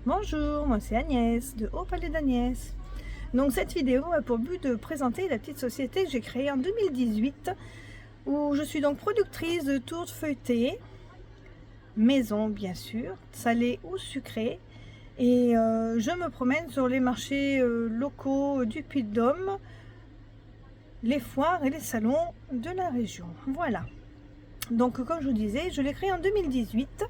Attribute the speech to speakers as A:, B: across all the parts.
A: Bonjour, moi c'est Agnès de Haut Palais d'Agnès. Donc cette vidéo a pour but de présenter la petite société que j'ai créée en 2018 où je suis donc productrice de tourtes feuilletées, maison bien sûr, salées ou sucrées, et je me promène sur les marchés locaux du Puy-de-Dôme, les foires et les salons de la région. Voilà. Donc comme je vous disais, je l'ai créée en 2018.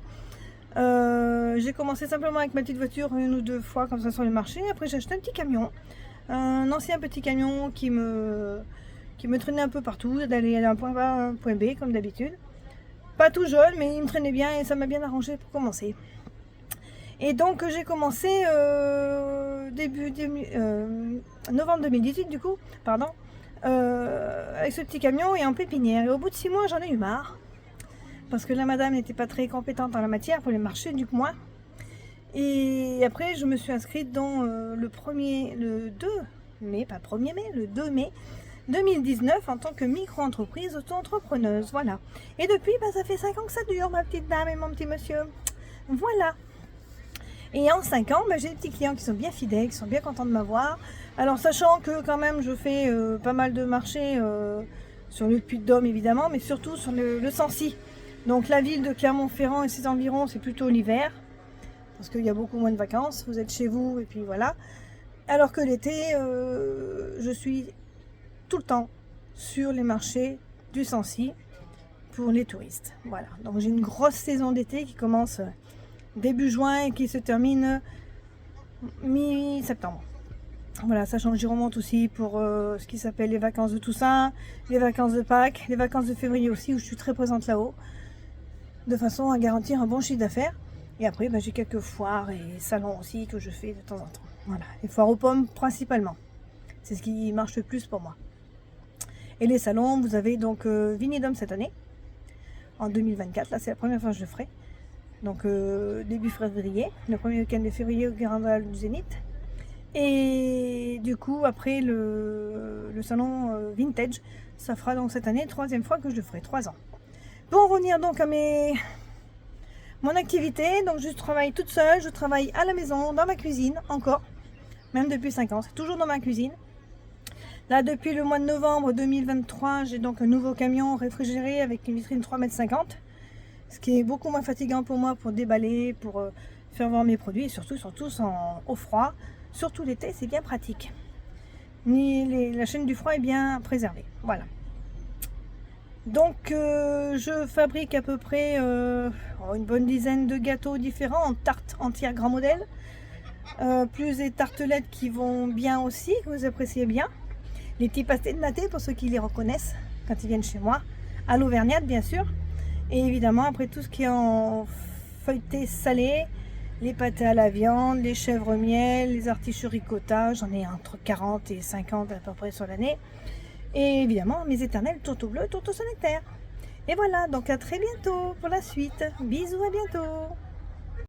A: J'ai commencé simplement avec ma petite voiture une ou deux fois comme ça sur le marché. Après j'ai acheté un petit camion, un ancien petit camion qui me traînait un peu partout, d'aller d'un point A à un point B comme d'habitude. Pas tout jeune, mais il me traînait bien et ça m'a bien arrangé pour commencer. Et donc j'ai commencé début novembre 2018 du coup, pardon, avec ce petit camion et en pépinière. Et au bout de 6 mois j'en ai eu marre. Parce que la madame n'était pas très compétente en la matière pour les marchés du moins. Et après je me suis inscrite dans le 2 mai, pas 1er mai, le 2 mai 2019 en tant que micro-entreprise auto-entrepreneuse, voilà. Et depuis, ça fait 5 ans que ça dure, ma petite dame et mon petit monsieur. Voilà. Et en 5 ans, j'ai des petits clients qui sont bien fidèles, qui sont bien contents de m'avoir. Alors sachant que quand même je fais pas mal de marchés sur le Puy-de-Dôme évidemment, mais surtout sur le Sancy. Donc la ville de Clermont-Ferrand et ses environs, c'est plutôt l'hiver, parce qu'il y a beaucoup moins de vacances, vous êtes chez vous et puis voilà. Alors que l'été, je suis tout le temps sur les marchés du Sancy pour les touristes. Voilà, donc j'ai une grosse saison d'été qui commence début juin et qui se termine mi-septembre. Voilà, sachant que j'y remonte aussi pour ce qui s'appelle les vacances de Toussaint, les vacances de Pâques, les vacances de février aussi, où je suis très présente là-haut, de façon à garantir un bon chiffre d'affaires. Et après, j'ai quelques foires et salons aussi que je fais de temps en temps. Voilà, les foires aux pommes principalement. C'est ce qui marche le plus pour moi. Et les salons, vous avez donc Vinidome cette année, en 2024. Là, c'est la première fois que je le ferai. Donc début février, le premier week-end de février au Guérandal du Zénith. Et du coup, après le salon Vintage, ça fera donc cette année 3e fois que je le ferai, 3 ans. Pour revenir donc à mon activité, donc je travaille toute seule, je travaille à la maison, dans ma cuisine, encore, même depuis 5 ans, c'est toujours dans ma cuisine. Là, depuis le mois de novembre 2023, j'ai donc un nouveau camion réfrigéré avec une vitrine 3,50 m, ce qui est beaucoup moins fatigant pour moi pour déballer, pour faire voir mes produits, et surtout, ils sont tous au froid, surtout l'été, c'est bien pratique. La chaîne du froid est bien préservée, voilà. Donc je fabrique à peu près une bonne dizaine de gâteaux différents en tartes entières grand modèle, plus des tartelettes qui vont bien aussi, que vous appréciez bien, les petits pastés de natté pour ceux qui les reconnaissent quand ils viennent chez moi, à l'auvergnate bien sûr, et évidemment après tout ce qui est en feuilleté salé, les pâtés à la viande, les chèvres miel, les artichauts ricotta, j'en ai entre 40 et 50 à peu près sur l'année. Et évidemment, mes éternels tourteaux bleus, tourteaux sanitaires. Et voilà, donc à très bientôt pour la suite. Bisous, à bientôt.